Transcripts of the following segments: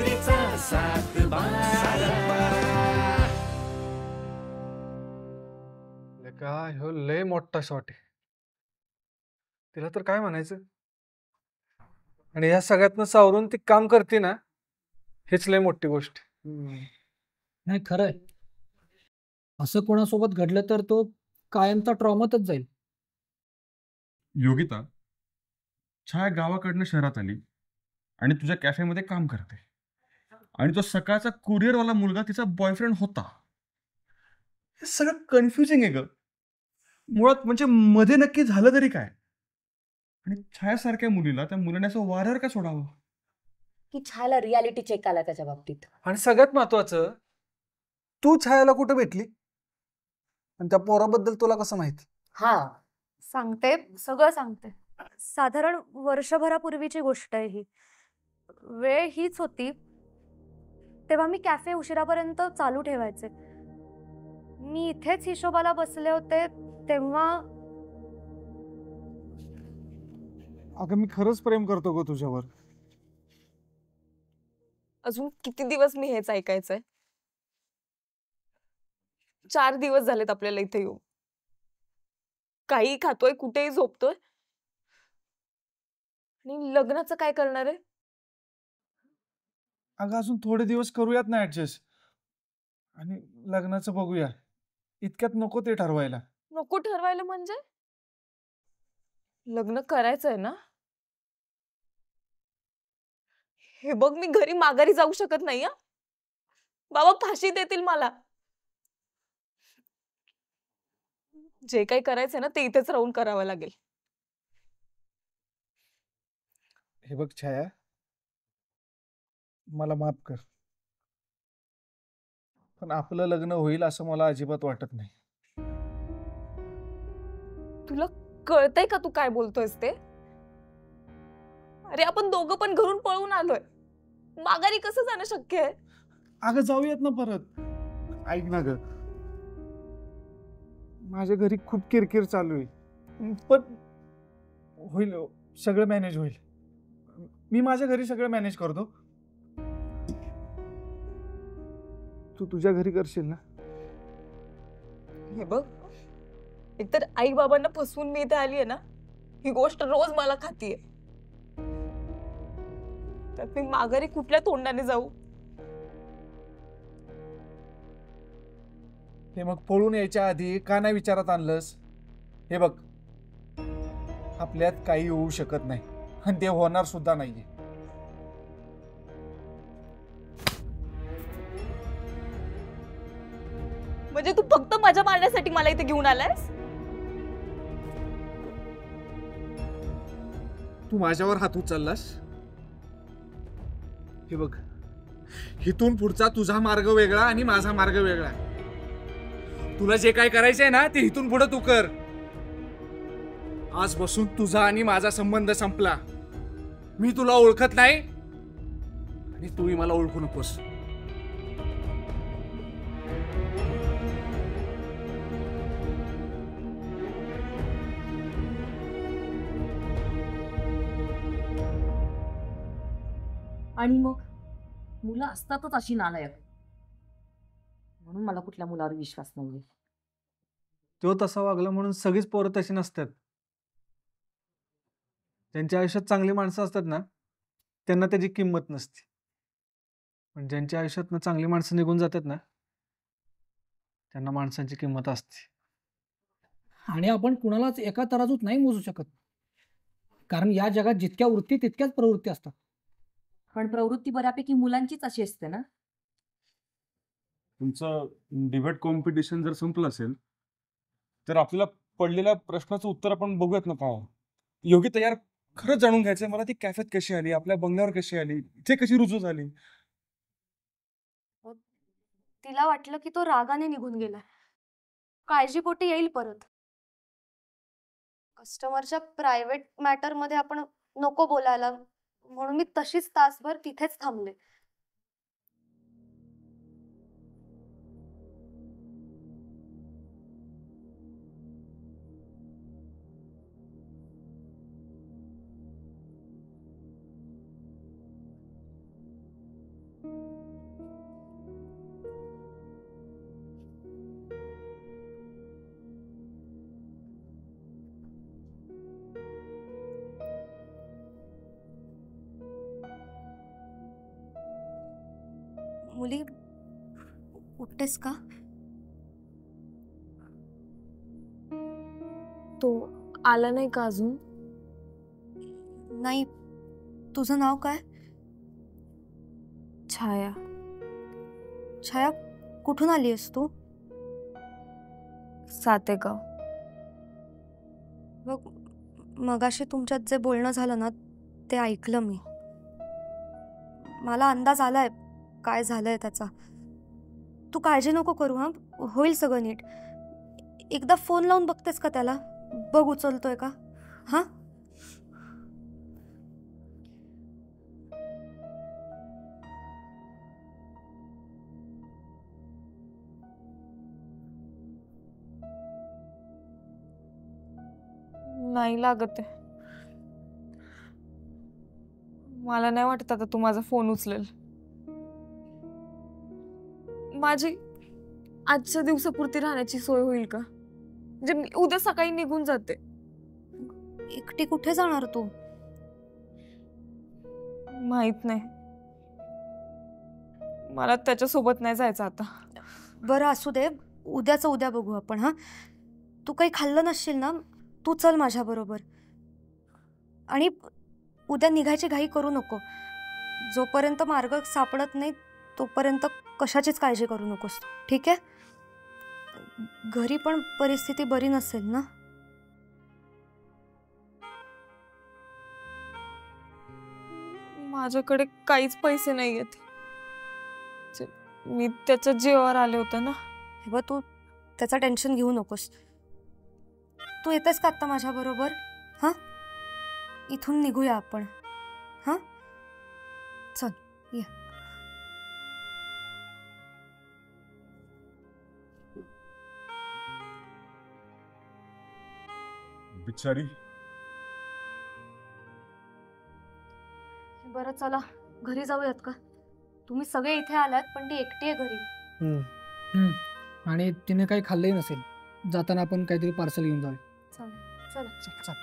मैत्रीचा सात बारा. काय हो, लय मोठा शॉट आहे. तिला तर काय म्हणायचं. आणि या सगळ्यातनं सावरून ती काम करते ना, हेच लय मोठी गोष्ट आहे. नाही खरंय. असं कोणासोबत घडलं तर तो कायमचा ट्रॉमातच जाईल. योगिता, छाया गावाकडनं शहरात आली आणि तुझ्या कॅफेमध्ये काम करते. आणि तो सकाळचा कुरिअरवाला मुलगा तिचा बॉयफ्रेंड होता. हे सगळं कन्फ्युजिंग आहे ग. मुळात म्हणजे मध्ये नक्की झालं तरी काय? आणि छायासारख्या मुलीला त्या मुलाने असं वाऱ्यावर का सोडावं? की छायाला रियालिटी चेक आला त्याच्या बाबतीत. आणि सगळ्यात महत्वाचं, तू छायाला कुठे भेटली आणि त्या पोराबद्दल तुला कसं माहिती? हा, सांगते, सगळं सांगते. साधारण वर्षभरापूर्वीची गोष्ट आहे ही. वेळ हीच होती तेव्हा मी कॅफे उशिरापर्यंत चालू ठेवायचे. मी इथेच हिशोबाला बसले होते तेव्हा. अगं, मी खरंच प्रेम करतो ग तुझ्यावर. अजून किती दिवस मी हेच ऐकायचंय? 4 दिवस झालेत आपल्याला इथे येऊन. काही खातोय, कुठेही झोपतोय. आणि लग्नाचं काय करणार आहे? अगं, अजून थोडे दिवस करूयात ना ऍडजस्ट. आणि लग्नाचं बघूया. इतक्यात नको ते ठरवायला. नको ठरवायला म्हणजे? लग्न करायचंय ना? हे बघ, मी घरी माघारी जाऊ शकत नाही. बाबा फाशी देतील मला. जे काही करायचंय ना ते इथेच राहून करावं लागेल. हे बघ छाया, मला माफ कर. पण आपलं लग्न होईल असं मला अजिबात वाटत नाही. तुला कळतंय का तू काय बोलतोयस ते? अरे आपण दोघं पण घरून पळून आलोय. माघारी कसं जाणं शक्य आहे? अगं, जाऊयात ना परत. ऐक ना ग, माझ्या घरी खूप किरकिर चालू आहे. पण होईल, सगळं मॅनेज होईल. मी माझ्या घरी सगळं मॅनेज करतो. तू तुझ्या घरी करशील ना? हे बघ, एकतर आई बाबांना फसवून मी इथे आलीये ना, ही गोष्ट रोज मला खातीये. त्यात मी माघारी कुठल्या तोंडाने जाऊ? हे मग पळून यायच्या आधी का नाही विचारात आणलंस? हे बघ, आपल्यात काही होऊ शकत नाही आणि ते होणार सुद्धा नाहीये. म्हणजे तू फक्त मजा मारण्यासाठी मला इथे घेऊन आलायस? तू माझ्यावर हात उचललास. हे बघ, इथून पुढचा तुझा मार्ग वेगळा आणि माझा मार्ग वेगळा. तुला जे काय करायचंय ना ते इथून पुढे तू कर. आजपासून तुझा आणि माझा संबंध संपला. मी तुला ओळखत नाही आणि तूही मला ओळखू नकोस. आणि मग मुलं असतातच अशी नालायक. म्हणून मला कुठल्या मुलावर विश्वास नाहीये. तो तसा वागला म्हणून सगळीच पोरं तशी नसतात. ज्यांच्या आयुष्यात चांगली माणसं असतात ना, त्यांना त्याची किंमत नसते. पण ज्यांच्या आयुष्यातनं चांगली माणसं निघून जातात ना, त्यांना माणसांची किंमत असते. आणि आपण कुणालाच एका तराजूत नाही मोजू शकत. कारण या जगात जितक्या वृत्ती तितक्याच प्रवृत्ती असतात. पण प्रवृत्ती बऱ्यापैकी मुलांचीच अशी असते ना. तुमचं डिबेट कॉम्पिटिशन जर संपलं असेल तर आपल्याला पडलेल्या प्रश्नाचं उत्तर आपण बघूयात ना. काय योगिता यार, खरंच जाणून घ्यायचंय मला, ती कॅफेत कशी आली, आपल्या बंगल्यावर कशी आली, इथे कशी रुजू झाली? तिला वाटलं की तो रागाने निघून गेला. काळजीपोटी येईल परत. कस्टमरच्या प्रायव्हेट मॅटर मध्ये आपण नको बोलायला, म्हणून मी तशीच तासभर तिथेच थांबले. मुली उठतेस का? तो आला नाही का अजून? नाही. तुझं नाव काय? छाया. छाया, कुठून आली आहेस तू? सातेगाव. बघ, मगाशी तुमच्यात जे बोलणं झालं ना ते ऐकलं मी. मला अंदाज आलाय काय झालंय त्याचा. तू काळजी नको करू. हां, होईल सगळं नीट. एकदा फोन लावून बघतेस का त्याला? बघ उचलतोय का. हां, नाही लागत आहे. मला नाही वाटत आता तू माझा फोन उचलेल. माझी आजच्या दिवसापुरती राहण्याची सोय होईल का? म्हणजे मी उद्या सकाळी निघून जाते. एकटी कुठे जाणार तू? माहित नाही. मला त्याच्यासोबत नाही जायचं आता. बरं असू दे, उद्याचं उद्या बघू आपण. हां, तू काही खाल्लं नसशील ना, तू चल माझ्याबरोबर. आणि उद्या निघायची घाई करू नको. जोपर्यंत मार्ग सापडत नाही तोपर्यंत कशाचीच काळजी करू नकोस, ठीक आहे? घरी पण परिस्थिती बरी नसेल ना. माझ्याकडे काहीच पैसे नाही आहेत. मी त्याच्या जीवावर आले होते ना. हे बघ, तू त्याचं टेन्शन घेऊ नकोस. तू येतेस का आत्ता माझ्याबरोबर? हां, इथून निघूया आपण. हां, चल ये. बिचारी. बरं चला घरी जाऊयात का? तुम्ही सगळे इथे आलात पण ती एकटी आहे घरी. आणि तिने काही खाल्लंही नसेल. जाताना आपण काहीतरी पार्सल घेऊन जाऊया. चला. चल चल.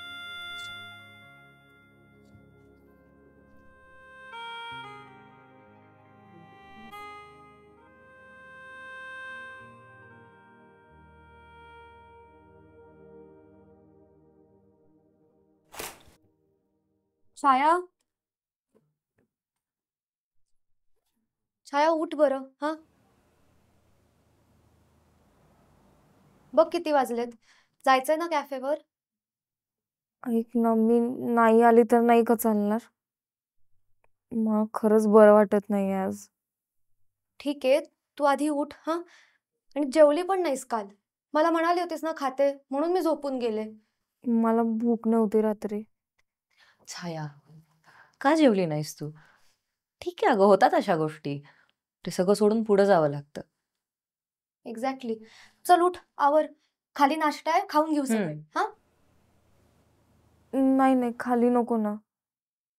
छाया, छाया उठ बरं. हां, बघ किती वाजलेत. जायचंय ना कॅफेवर? ऐक ना, मी नाही आली तर नाही का चालणार? मला खरंच बरं वाटत नाही आज. ठीक आहे, तू आधी उठ. हां, आणि जेवली पण नाहीस काल. मला म्हणाली होतीस ना खाते, म्हणून मी झोपून गेले. मला भूक नव्हती रात्री. छाया, का जेवली नाहीस तू? ठीक आहे अगं, होतात अशा गोष्टी. ते सगळं सोडून पुढे जावं लागतं. एक्झॅक्टली. चल उठ, आवर. खाली नाश्ता आहे, खाऊन घेऊ सगळे. हां, नाही नाही, खाली नको ना.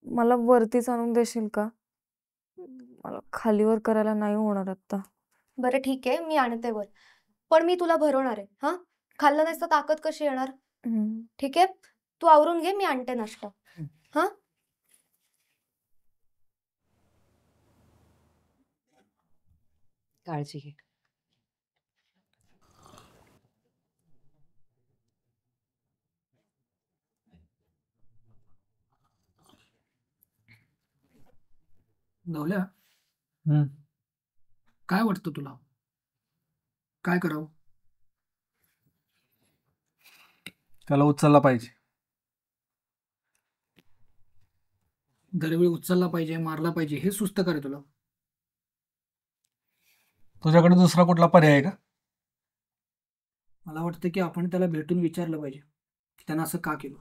मला वरतीच आणून देशील का? मला खालीवर करायला नाही होणार आता. बरं ठीक आहे, मी आणते वर. पण मी तुला भरवणार आहे. हां, खाल्लं नाहीस तर ताकद कशी येणार? ठीक आहे, तू आवरून घे, मी आणते नाश्ता. हां, काळजी घे. धावल्या, काय वाटतं तुला? काय करावं? त्याला उचलला पाहिजे. दरवेळी उचलला पाहिजे, मारला पाहिजे, हे सुस्त करे तुला? तुझ्याकडे दुसरा कुठला पर्याय आहे का? मला वाटतं की आपण त्याला भेटून विचारलं पाहिजे की त्यानं असं का केलं.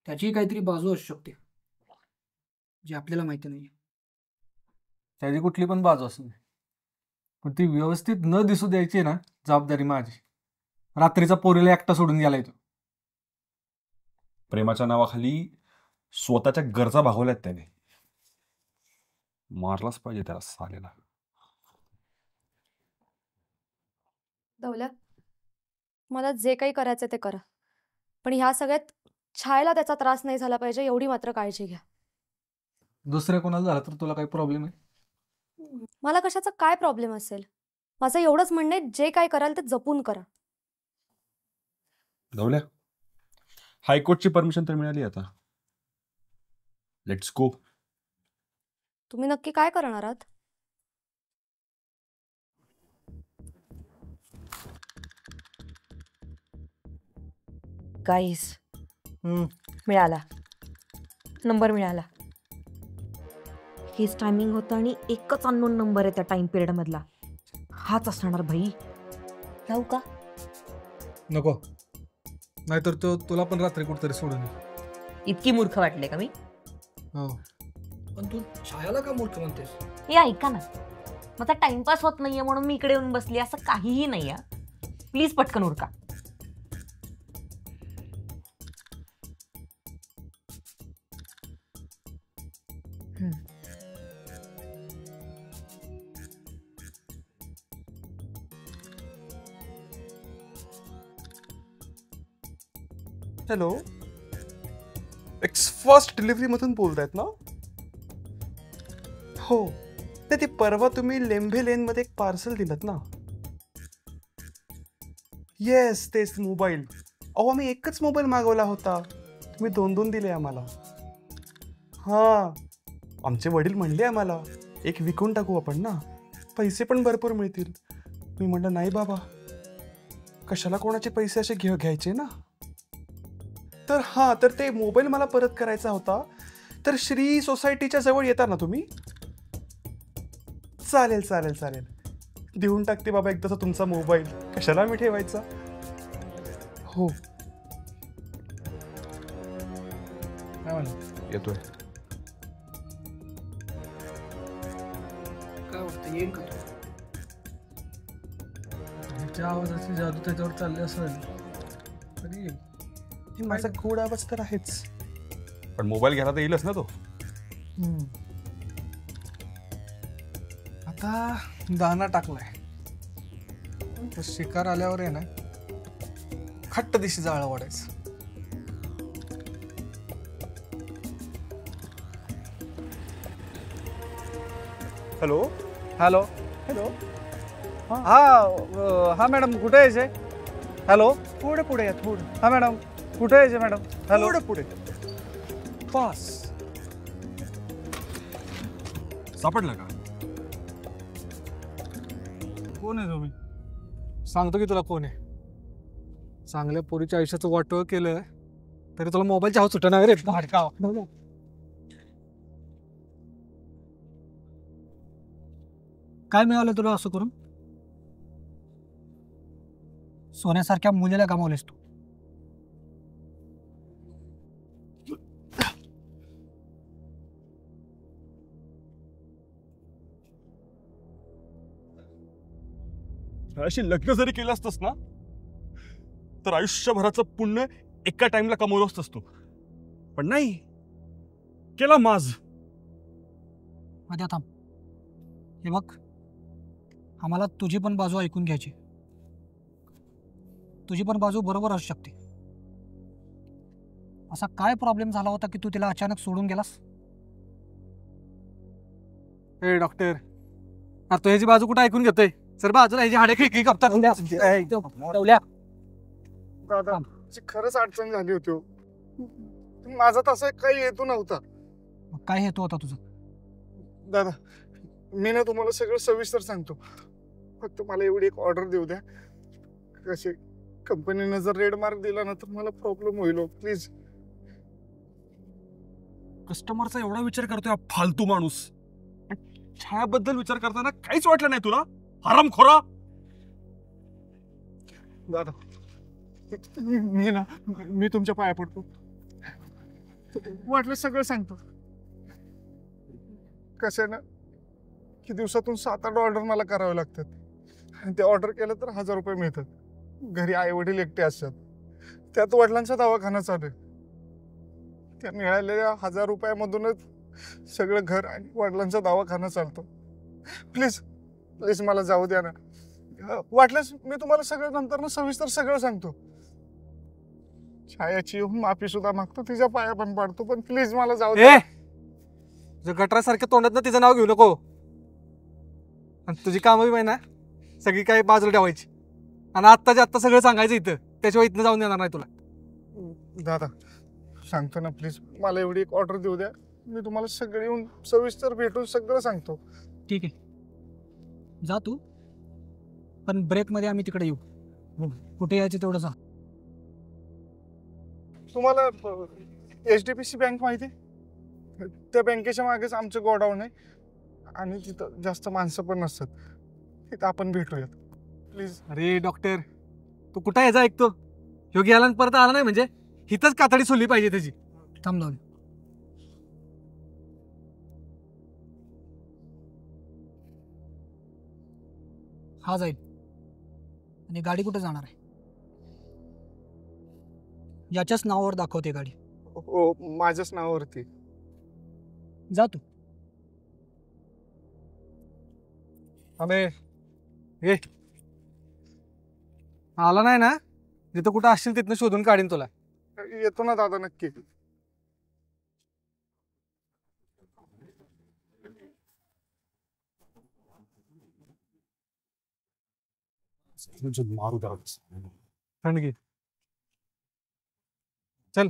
त्याची काहीतरी बाजू असू शकते जी आपल्याला माहिती नाही. त्याची कुठली पण बाजू असू दे, पण ती व्यवस्थित न दिसू द्यायची ना, जबाबदारी माझी. रात्रीचा पोरीला एकटा सोडून गेलाय तो. प्रेमाच्या नावाखाली स्वतःच्या गरजा भागवल्यात त्याने. मारलाच पाहिजे त्याला सालेला. दौल्या, मला जे काही करायचं ते करा, पण ह्या सगळ्यात छायला त्याचा त्रास नाही झाला पाहिजे एवढी मात्र काळजी घ्या. दुसऱ्या कोणाला झालं तर तुला काही प्रॉब्लेम आहे? मला कशाचा काय प्रॉब्लेम असेल? माझं एवढंच म्हणणं आहे, जे काय कराल ते जपून करा. गवल्या, हायकोर्टची परमिशन तर मिळाली आता. Let's go. तुम्ही नक्की काय करणार आहात? गाईस मिळाला, नंबर मिळाला. हेच टायमिंग होतं आणि एकच अननोन नंबर आहे त्या टाइम पिरियड मधला. हाच असणार भाई. लावू का? नको, नाहीतर तो तुला पण रात्री कुठतरी सोडून येईल. इतकी मूर्ख वाटले का मी? हो. पण तू छायाला का मूर्ख म्हणतेस? हे ऐका ना, माझा टाइमपास होत नाहीये म्हणून मी इकडे येऊन बसली असं काहीही नाही. प्लीज पटकन उरका. हॅलो, एक्स फास्ट डिलिव्हरी मधून बोलतायत ना? हो, ते परवा तुम्ही लेंभे लेन मध्ये एक पार्सल दिलं ना? येस, तेच मोबाईल. अहो, आम्ही एकच मोबाईल मागवला होता, तुम्ही 2-2 दिले आम्हाला. हा, आमचे वडील म्हणले आम्हाला एक विकून टाकू आपण ना, पैसे पण भरपूर मिळतील. मी म्हणलं नाही बाबा, कशाला कोणाचे पैसे असे घ्यायचे ना. तर हा, तर ते मोबाईल मला परत करायचा होता. तर श्री सोसायटीच्या जवळ येता ना तुम्ही? चालेल चालेल चालेल, देऊन टाकते बाबा एकदाचा तुमचा मोबाईल, कशाला मी ठेवायचा. हो, काय म्हणा? येतोय. काय वाटतं, येईल का तू? ह्याच्या आवाजाची जादू त्याच्यावर चालली असेल तरी येईल. हे माझा गोड आवाज तर आहेच, पण मोबाईल घ्यायला तर येईलच ना तो. आता दाना टाकलाय, तर शिकार आल्यावर आहे ना खट्ट दिशी जाळं वाढायचं. हॅलो हॅलो हॅलो, हा मॅडम, कुठे यायचे? हॅलो, पुढे पुढे या थोडं, हा मॅडम, कुठे यायचे मॅडम? हॅलो, थोडं पुढे. पास. सापडला का? कोण आहे तुम्ही? सांगतो की तुला कोण आहे. चांगल्या पोरीच्या आयुष्याचं वाटोळ केलं तरी तुला मोबाईलच्या हात सुटणार रे. भाडकाव. काय मिळालं तुला असं करून? सोन्यासारख्या मुलीला गमावलेस तू. अशी लग्न जरी केलं असतंस ना, तर आयुष्यभराचं पुण्य एका टाइमला कमवलं असतंस तू. पण नाही केला माज. मध्ये थांब. हे बघ, आम्हाला तुझी पण बाजू ऐकून घ्यायची. तुझी पण बाजू बरोबर असू शकते. असा काय प्रॉब्लेम झाला होता की तू तिला अचानक सोडून गेलास? ए डॉक्टर, तो ह्याची बाजू कुठं ऐकून घेतोय? सर बाजूला ह्याची हाडे खिळखिळ कापतात. दादा, खरंच अडचण झाली होती हो. माझा तसा काही हेतू नव्हता. काय हेतू होता तुझा? दादा, मी ना तुम्हाला सगळं सविस्तर सांगतो. फक्त मला एवढी एक ऑर्डर देऊ द्या. कसे कंपनीने जर रेड मार्क दिला ना तर मला प्रॉब्लेम होईल. प्लीज. कस्टमरचा एवढा विचार करतोय हा फालतू माणूस. छायाबद्दल विचार करताना काहीच वाटलं नाही तुला? हरामखोरा. दादा, मी तुमच्या पाया पडतो. वाटलं सगळं सांगतो. कसं ना की दिवसातून 7-8 ऑर्डर मला करावे लागतात. आणि ते ऑर्डर केलं तर 1000 रुपये मिळतात. घरी आई वडील एकटे असतात. त्यात वडिलांचा दवाखाना चालू आहे. त्या मिळालेल्या 1000 रुपयामधूनच सगळं घर आणि वडिलांचा दवाखाना चालतो. प्लीज प्लीज मला जाऊ द्या ना. वाटल्यास मी तुम्हाला सगळं नंतर ना सविस्तर सगळं सांगतो. छायाची माफी सुद्धा मागतो, तिच्या पाया पण पाडतो, पण प्लीज मला जाऊ द्या. गटरासारख्या तोंडात तिचं नाव घेऊ नको. आणि तुझी कामं बी ना सगळी काही बाजूला ठेवायची आणि आत्ताच्या आत्ता सगळं सांगायचं इथं, त्याशिवाय इथनं जाऊन देणार नाही तुला. दादा सांगतो ना प्लीज, मला एवढी एक ऑर्डर देऊ द्या, मी तुम्हाला सगळे येऊन सविस्तर भेटून सगळं सांगतो. ठीक आहे, जा तू, पण ब्रेकमध्ये आम्ही तिकडे येऊ. कुठे यायचं तेवढं जा. तुम्हाला HDFC बँक माहिती आहे? त्या बँकेच्या मागेच आमचं गोडाऊन आहे आणि तिथं जास्त माणसं पण नसतात. तिथं आपण भेटूयात प्लीज. अरे डॉक्टर, तू कुठं यायचा ऐकतो? योगी आला आणि परत आला नाही म्हणजे हिथंच कातडी सोडली पाहिजे त्याची. थांब लावून. हा जाईल. आणि गाडी कुठे जाणार आहे? याच्याच नावावर दाखवते गाडी. हो माझ्याच नावावरती. जा तू. अबे ये, आला नाही ना, जिथं कुठं असशील तिथनं शोधून काढीन तुला. येतो ना दादा नक्की. मारू द्या. थंड घे. चल.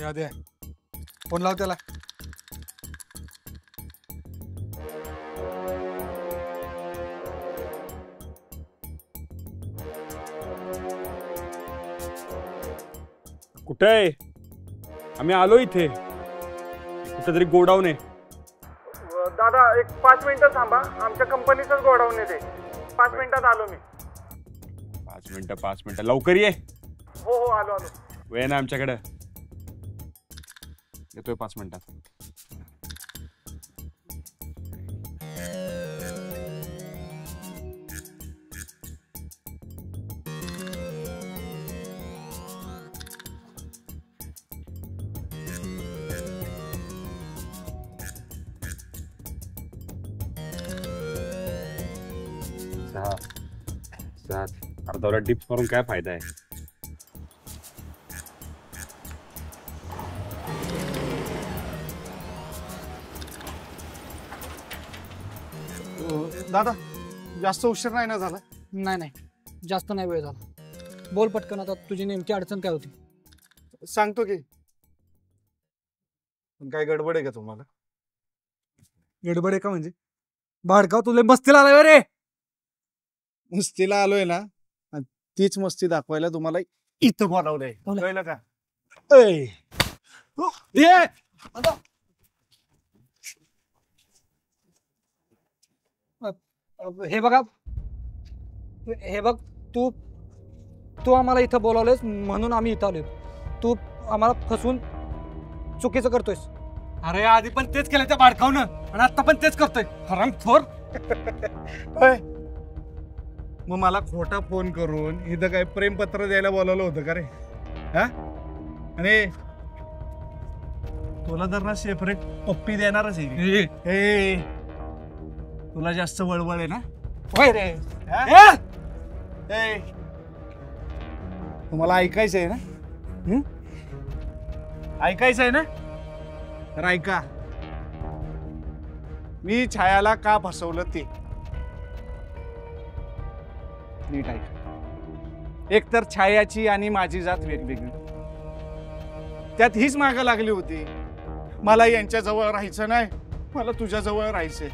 या दे, फोन लाव त्याला. कुठे आहे? आम्ही आलो इथे. कुठेतरी गोडाऊन आहे. दादा एक 5 मिनिटं थांबा, आमच्या कंपनीचंच गोडाऊन आहे ते. 5 मिनिटात आलो मी. 5 मिनिटं लवकर ये. हो हो आलो. वेळ ना आमच्याकडे. येतोय 5 मिनिटात. अर्धावर डिप्स मारून काय फायदा आहे? दादा जास्त उशीर नाही ना झाला? नाही, जास्त नाही वेळ झाला. बोल पटकन, आता तुझी नेमकी अडचण काय होती? सांगतो की. काय गडबड आहे का तुम्हाला? गडबड आहे का म्हणजे? भाडकाव तुला मस्तीला आलाय रे. मस्तीला आलोय ना, तीच मस्ती दाखवायला तुम्हाला इथं बोलावलंय. कळलं का? हे बघ, तू आम्हाला इथं बोलावलंयस म्हणून आम्ही इथं आलोय. तू आम्हाला फसवून चुकीचं करतोयस. अरे आधी पण तेच केलं त्या भाडकावनं आणि आता पण तेच करतोय. हरामखोर. मग मला खोटा फोन करून इथं काय प्रेमपत्र द्यायला बोलावलं होतं का रे? हा? आणि तुला तर ना सेपरेट पप्पी देणारच आहे. तुला जास्त वळवळ आहे ना? होय रे. तुम्हाला ऐकायचं आहे ना? ऐकायचं आहे ना? तर ऐका. मी छायाला का फसवलं ते नीट ऐका. एक तर छायाची आणि माझी जात वेगवेगळी. त्यात हीच मागं लागली होती, मला यांच्या जवळ राहायचं नाही, मला तुझ्या जवळ राहायचंय.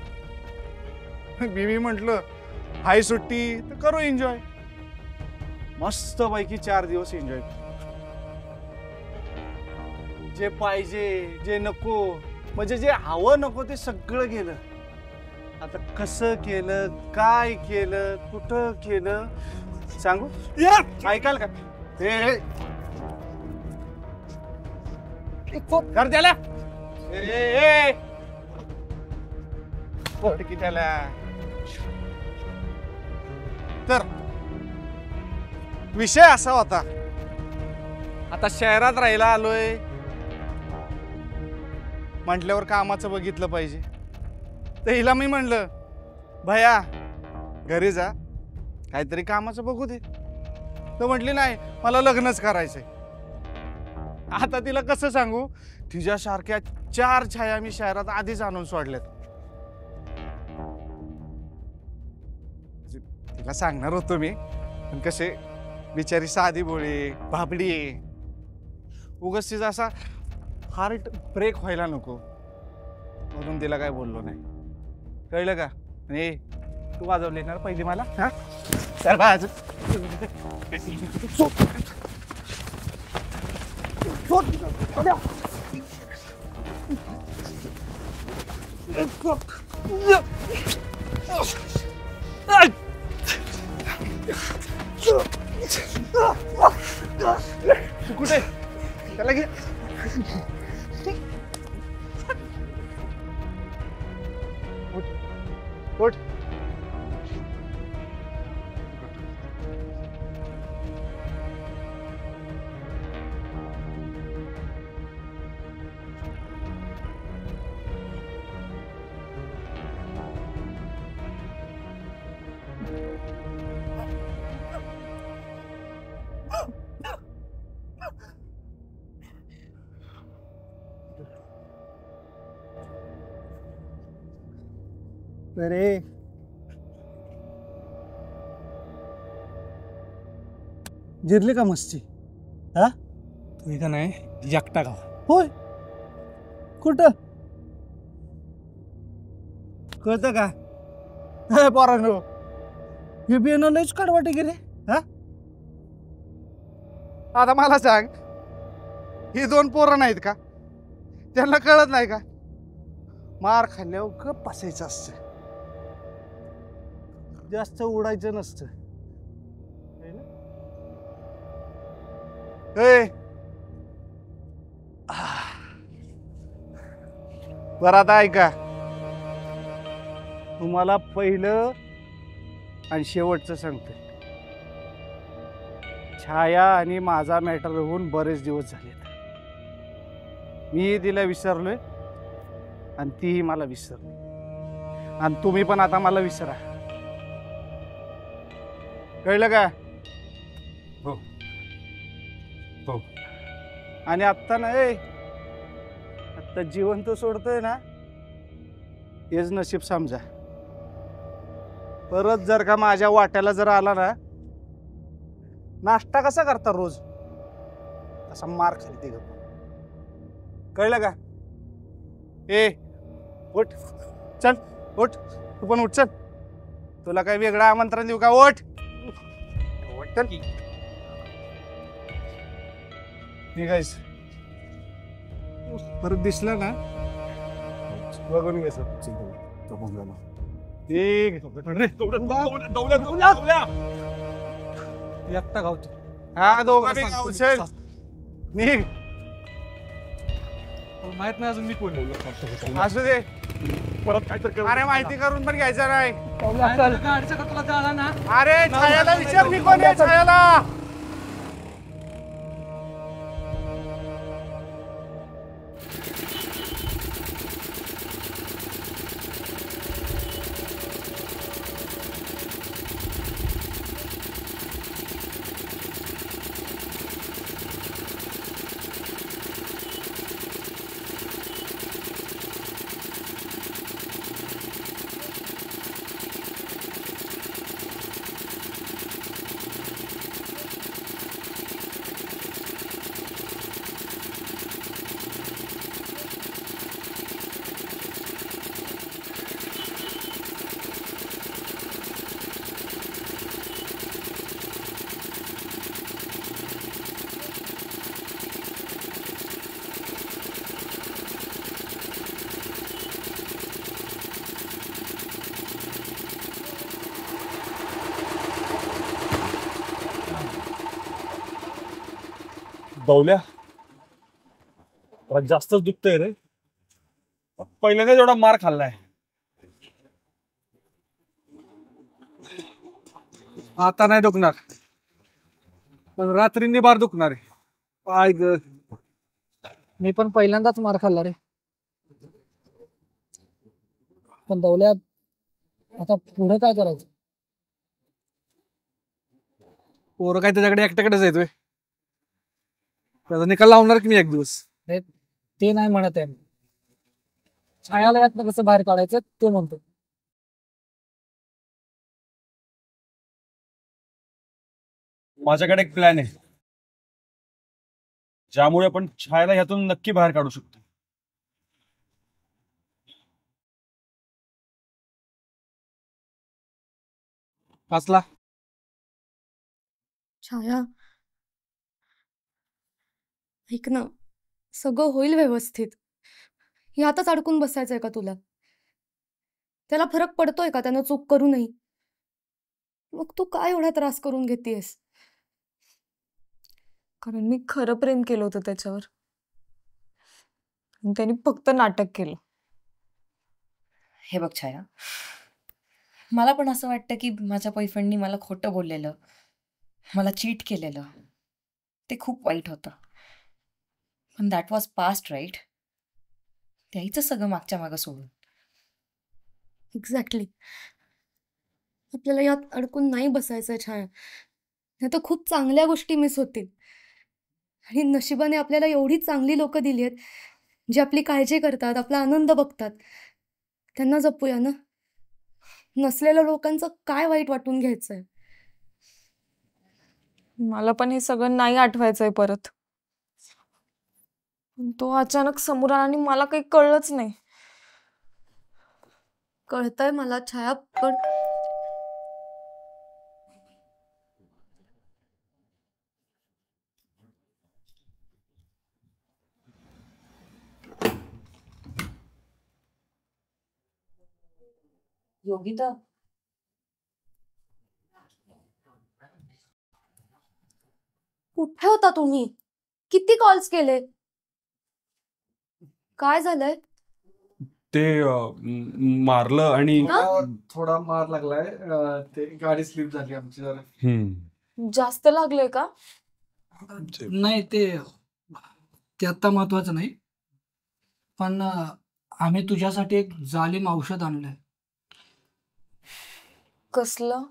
मी म्हटलं हाय सुट्टी तर करू एन्जॉय. मस्त पैकी 4 दिवस एन्जॉय. जे पाहिजे जे नको, म्हणजे जे हवं नको ते सगळं केलं. आता कसं केलं, काय केलं, कुठं केलं सांगू? ऐकाल का? कर त्याला. सोड की त्याला. तर विषय असा होता, आता शहरात राहायला आलोय म्हटल्यावर कामाचं बघितलं पाहिजे. तर हिला मी म्हणलं भया घरी जा, काहीतरी कामाचं बघू दे. तर म्हटली नाही, मला लग्नच करायचंय. आता तिला कसं सांगू, तिच्यासारख्या 4 छाया मी शहरात आधीच आणून सोडल्यात. तिला सांगणार होतो मी, पण कसे बिचारी साधी भोळी भाबडी आहे, उगाच तिचा असा हार्ट ब्रेक व्हायला नको म्हणून तिला काय बोललो नाही. कळलं का? आणि तू वाजवली ना पहिली मला. हा तर बाज कुठे त्याला घे. उठ. अरे जिरली का मस्ती? हा तुम्ही का नाही एकटा गाव. होय, कुठं कळतं का? पोरांनो, हे बियाणं लयच कडवाटे गेले. हा आता मला सांग, ही 2 पोरं नाहीत का? त्यांना कळत नाही का मार खाल्ल्यावर गप बसायचं असतं, जास्त उडायचं नसतं. बरं आता ऐका, तुम्हाला पहिलं आणि शेवटचं सांगतोय. छाया आणि माझा मॅटर होऊन बरेच दिवस झालेत. मी तिला विसरलोय आणि तीही मला विसरली, आणि तुम्ही पण आता मला विसरा. कळलं का? हो हो. आणि आत्ता नाही, आत्ता जिवंत सोडतोय ना, हेच नशीब समजा. परत जर का माझ्या वाट्याला जर आला ना, नाश्ता कसा करता रोज तसा मार खाली ते. कळलं का? उठ, चल उठ, तू पण उठ, चल. तुला काही वेगळं आमंत्रण देऊ का? उठ चल. निघायच परत दिसला ना बघून घे. एकटा गाव. हा दोघं बी गाव. चल निघ. माहित नाही अजून मी कोण. असू दे, परत काय तर अरे माहिती करून पण घ्यायचं नाही. गाडीचा का तुला जाणार ना. अरे छायाला विचार, मी कोण आहे छायाला. दौल्या जास्तच दुखतंय रे. पहिल्यांदा एवढा मार खाल्लाय. आता नाही दुखणार, पण रात्री निबार दुखणार आहे. पाय ग. मी पण पहिल्यांदाच मार खाल्ला रे. पण दौल्या, आता पुढे काय करायचं? पोरं काय त्याच्याकडे एकट्याकडेच येतोय. त्याचा निकाल लावणार की मी एक दिवस. ते नाही म्हणत आहे. छायाला यातनं कसं बाहेर काढायचं ते म्हणतो. माझ्याकडे एक प्लॅन आहे ज्यामुळे आपण छायाला ह्यातून नक्की बाहेर काढू शकतो. कसला? छाया, ऐक ना, सगळं होईल व्यवस्थित. यातच अडकून बसायचंय का तुला? त्याला फरक पडतोय का त्यानं चूक करूनही? मग तू काय एवढा त्रास करून घेतेयस? कारण मी खरं प्रेम केलं होतं त्याच्यावर, आणि त्याने फक्त नाटक केलं. हे बघ छाया, मला पण असं वाटतं की माझ्या बॉयफ्रेंडनी मला खोटं बोललेलं, मला चीट केलेलं, ते खूप वाईट होतं. पण दॅट वॉज पास्ट, राईट? द्यायचं सगळं मागच्या मागं सोडून. एक्झॅक्टली. आपल्याला यात अडकून नाही बसायचंय छाया. नाही तर खूप चांगल्या गोष्टी मिस होतील. आणि नशिबाने आपल्याला एवढी चांगली लोक दिली आहेत, जी आपली काळजी करतात, आपला आनंद बघतात. त्यांना जपूया ना. नसलेल्या लोकांचं काय वाईट वाटून घ्यायचंय? मला पण हे सगळं नाही आठवायचंय परत. पण तो अचानक समोर आला आणि मला काही कळलंच नाही. कळतंय मला छाया, पण योगिता, कुठे होता तुम्ही? किती कॉल्स केले? काय झालंय? ते मारलं आणि थोडा मार लागलाय. ते गाडी स्लिप झाली आमची जरा. जास्त लागले का? नाही, ते आता महत्वाचं नाही. पण आम्ही तुझ्यासाठी एक जालिम औषध आणलंय. कसलं?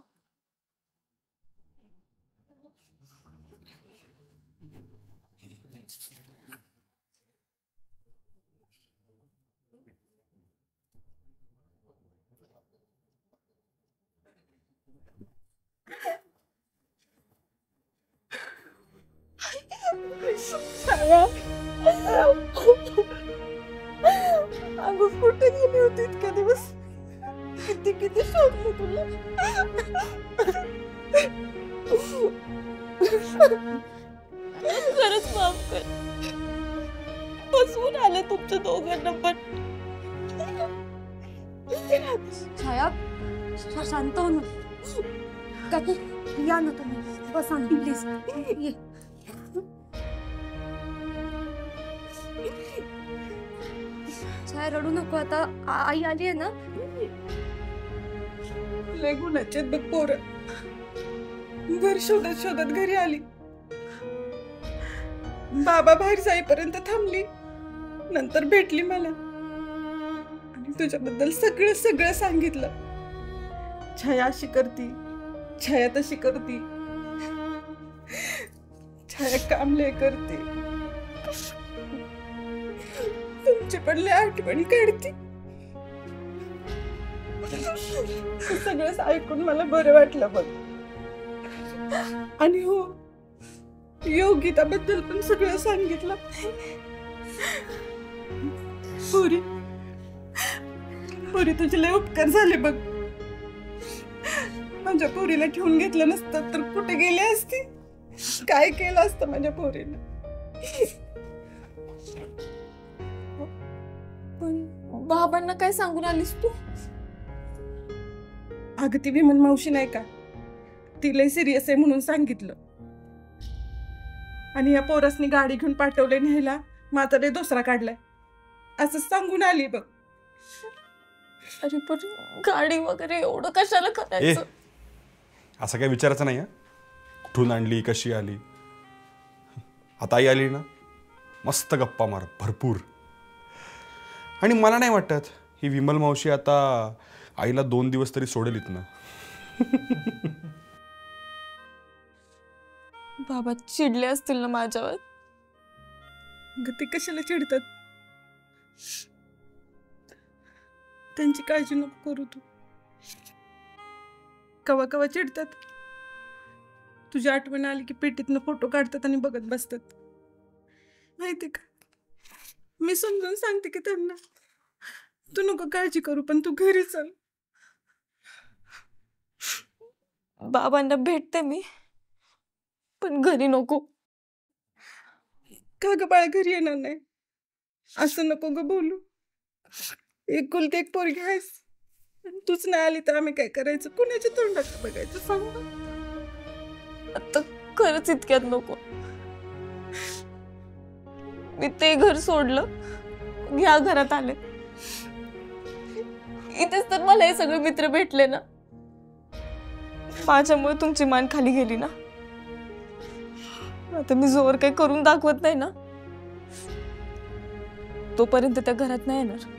अगं कुठे गेली होती इतक्या दिवस? किती किती शोधलं तुला. खरंच माफ कर. फसवून आले तुमच्या दोघांना पण. छाया, शांत हो ना. काकू, या ना तुम्ही. बसा ना प्लीज. ये. छाया, रडू नको आता. आई आली आहे ना. लय गुणाचे बघ पोरं. घर शोधत शोधत घरी आली. बाबा बाहेर जाईपर्यंत थांबली. नंतर भेटली मला आणि तुझ्याबद्दल सगळं सगळं सांगितलं. छाया अशी करती, छाया तशी करती, छाया काम लय करते, तुमची पण लय आठवणी काढती. सगळं ऐकून मला बरं वाटलं बघ. आणि हो, योगिताबद्दल पण सगळं सांगितलं. पुरी तुझे लय उपकार झाले बघ. माझ्या पोरीला ठेवून घेतलं नसतं तर कुठे गेली असती? काय केलं असतं माझ्या पोरीला? पण बाबांना काय सांगून आलीस तू? अगं ती विमन मावशी नाही का, ती लय सिरियस आहे म्हणून सांगितलं. आणि या पोरासनी गाडी घेऊन पाठवले न्यायला, माझा लय दुसरा काढलाय असं सांगून आली बघ. अरे पण गाडी वगैरे एवढं कशाला करायचं? असं काही विचारायचं नाही. कुठून आणली, कशी आली. आता आई आली ना, मस्त गप्पा मार भरपूर. आणि मला नाही वाटत ही विमल मावशी आता आईला 2 दिवस तरी सोडेल इथनं. बाबा चिडले असतील ना माझ्यावर. ते कशाला चिडतात? त्यांची काळजी नको करू तू. कवा कवा चिडतात. तुझी आठवण आली की पेटीतनं फोटो काढतात आणि बघत बसतात. माहिती का, मी समजून सांगते की त्यांना तू नको काळजी करू, पण तू घरी चल. बाबांना भेटते मी, पण घरी नको. का ग बाळा घरी येणार नाही? असं नको ग बोलू. एकुलती एक पोरगी आहेस, तूच नाही आली तर आम्ही काय करायचं? कुणाच्या तोंडात बघायचं सांग ना. आता खरंच इतक्यात नको. मी ते घर सोडलं, ह्या घरात आले. इथेच तर मला हे सगळे मित्र भेटले ना. माझ्यामुळे तुमची मान खाली गेली ना. आता मी जोर काही करून दाखवत नाही ना, तोपर्यंत त्या घरात नाही येणार.